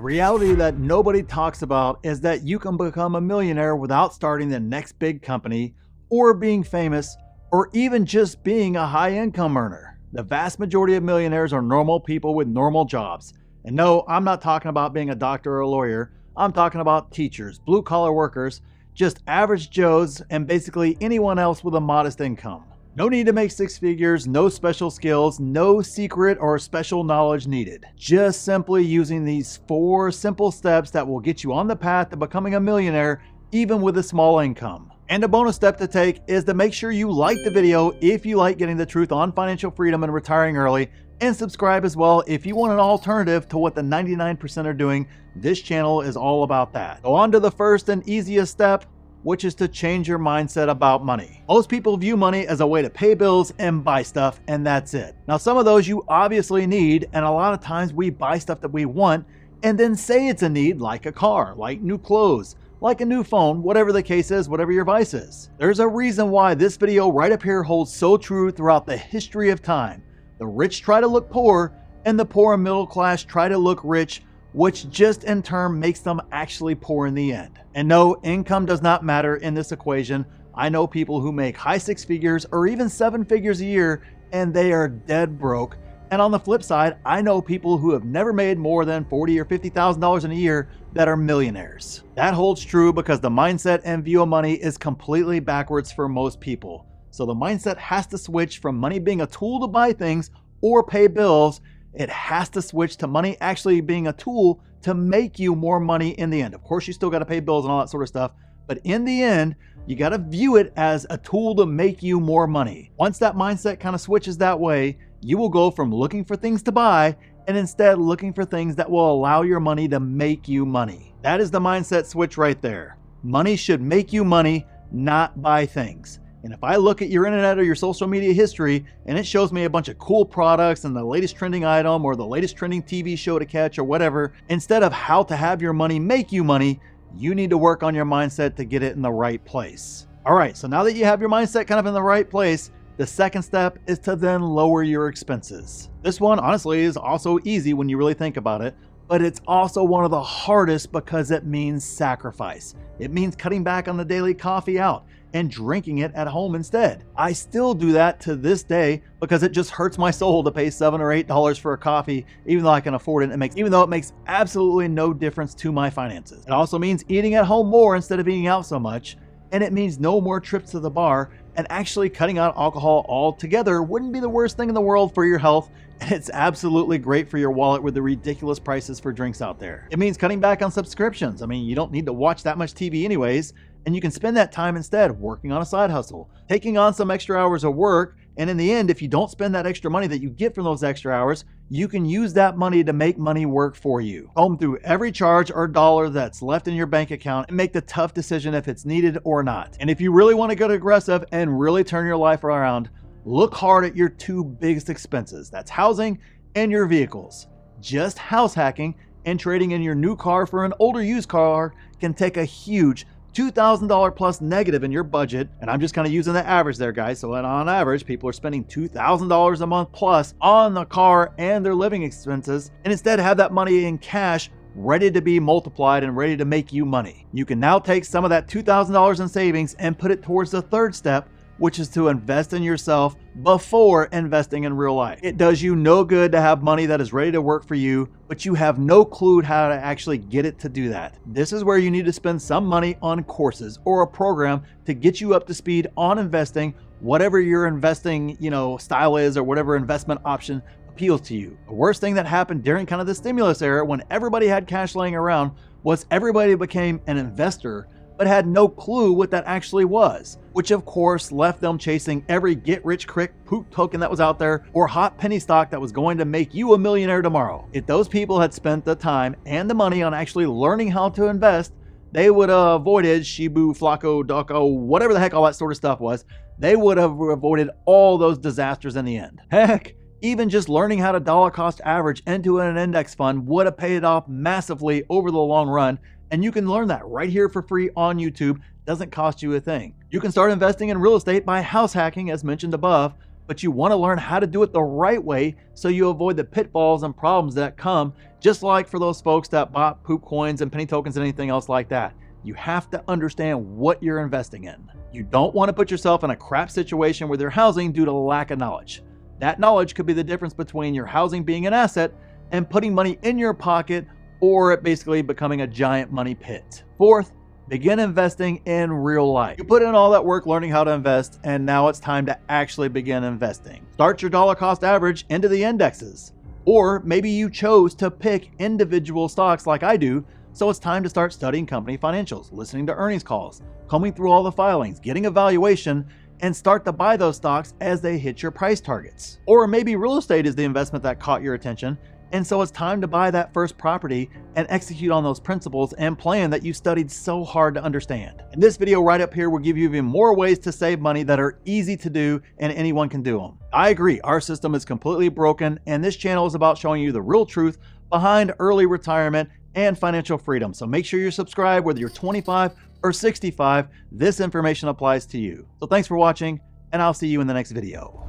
reality that nobody talks about is that you can become a millionaire without starting the next big company or being famous or even just being a high income earner. The vast majority of millionaires are normal people with normal jobs. And no, I'm not talking about being a doctor or a lawyer. I'm talking about teachers, blue collar workers, just average Joes, and basically anyone else with a modest income. No need to make six figures, no special skills, no secret or special knowledge needed. Just simply using these 4 simple steps that will get you on the path to becoming a millionaire, even with a small income. And a bonus step to take is to make sure you like the video if you like getting the truth on financial freedom and retiring early, and subscribe as well if you want an alternative to what the 99% are doing. This channel is all about that. So on to the first and easiest step, which is to change your mindset about money. Most people view money as a way to pay bills and buy stuff, and that's it. Now, some of those you obviously need, and a lot of times we buy stuff that we want and then say it's a need, like a car, like new clothes, like a new phone, whatever the case is, whatever your vice is. There's a reason why this video right up here holds so true throughout the history of time. The rich try to look poor, and the poor and middle class try to look rich, which just in turn makes them actually poor in the end. And no, income does not matter in this equation. I know people who make high 6 figures or even 7 figures a year, and they are dead broke. And on the flip side, I know people who have never made more than $40,000 or $50,000 in a year that are millionaires. That holds true because the mindset and view of money is completely backwards for most people. So the mindset has to switch from money being a tool to buy things or pay bills. It has to switch to money actually being a tool to make you more money in the end. Of course, you still got to pay bills and all that sort of stuff, but in the end, you got to view it as a tool to make you more money. Once that mindset kind of switches that way, you will go from looking for things to buy and instead looking for things that will allow your money to make you money. That is the mindset switch right there. Money should make you money, not buy things. And if I look at your internet or your social media history and it shows me a bunch of cool products and the latest trending item or the latest trending TV show to catch or whatever, instead of how to have your money make you money, you need to work on your mindset to get it in the right place. All right, so now that you have your mindset kind of in the right place, the second step is to then lower your expenses. This one honestly is also easy when you really think about it, but it's also one of the hardest because it means sacrifice. It means cutting back on the daily coffee out and drinking it at home instead. I still do that to this day because it just hurts my soul to pay $7 or $8 for a coffee, even though I can afford it. Even though it makes absolutely no difference to my finances. It also means eating at home more instead of eating out so much. And it means no more trips to the bar, and actually cutting out alcohol altogether wouldn't be the worst thing in the world for your health. And it's absolutely great for your wallet with the ridiculous prices for drinks out there. It means cutting back on subscriptions. I mean, you don't need to watch that much TV anyways, and you can spend that time instead working on a side hustle, taking on some extra hours of work, and in the end, if you don't spend that extra money that you get from those extra hours, you can use that money to make money work for you. Comb through every charge or dollar that's left in your bank account and make the tough decision if it's needed or not. And if you really want to get aggressive and really turn your life around, look hard at your 2 biggest expenses. That's housing and your vehicles. Just house hacking and trading in your new car for an older used car can take a huge $2,000 plus negative in your budget. And I'm just kind of using the average there, guys. So on average, people are spending $2,000 a month plus on the car and their living expenses, and instead have that money in cash ready to be multiplied and ready to make you money. You can now take some of that $2,000 in savings and put it towards the third step, which is to invest in yourself before investing in real life. It does you no good to have money that is ready to work for you, but you have no clue how to actually get it to do that. This is where you need to spend some money on courses or a program to get you up to speed on investing, whatever your investing, style is or whatever investment option appeals to you. The worst thing that happened during kind of the stimulus era when everybody had cash laying around was everybody became an investor but had no clue what that actually was, which of course left them chasing every get-rich-quick poop token that was out there or hot penny stock that was going to make you a millionaire tomorrow. If those people had spent the time and the money on actually learning how to invest, they would have avoided Shibu, Flacco, Doco, whatever the heck all that sort of stuff was. They would have avoided all those disasters in the end. Heck, even just learning how to dollar cost average into an index fund would have paid it off massively over the long run. And you can learn that right here for free on YouTube. Doesn't cost you a thing. You can start investing in real estate by house hacking as mentioned above, but you want to learn how to do it the right way so you avoid the pitfalls and problems that come Just like for those folks that bought poop coins and penny tokens and anything else like that, you have to understand what you're investing in. You don't want to put yourself in a crap situation with your housing due to lack of knowledge. That knowledge could be the difference between your housing being an asset and putting money in your pocket, or it basically becoming a giant money pit. Fourth, begin investing in real life. You put in all that work learning how to invest, and now it's time to actually begin investing. Start your dollar cost average into the indexes. Or maybe you chose to pick individual stocks like I do, so it's time to start studying company financials, listening to earnings calls, combing through all the filings, getting a valuation, and start to buy those stocks as they hit your price targets. Or maybe real estate is the investment that caught your attention, and so it's time to buy that first property and execute on those principles and plan that you studied so hard to understand. And this video right up here will give you even more ways to save money that are easy to do and anyone can do them. I agree, our system is completely broken, and this channel is about showing you the real truth behind early retirement and financial freedom. So make sure you're subscribed, whether you're 25 or 65, this information applies to you. So thanks for watching, and I'll see you in the next video.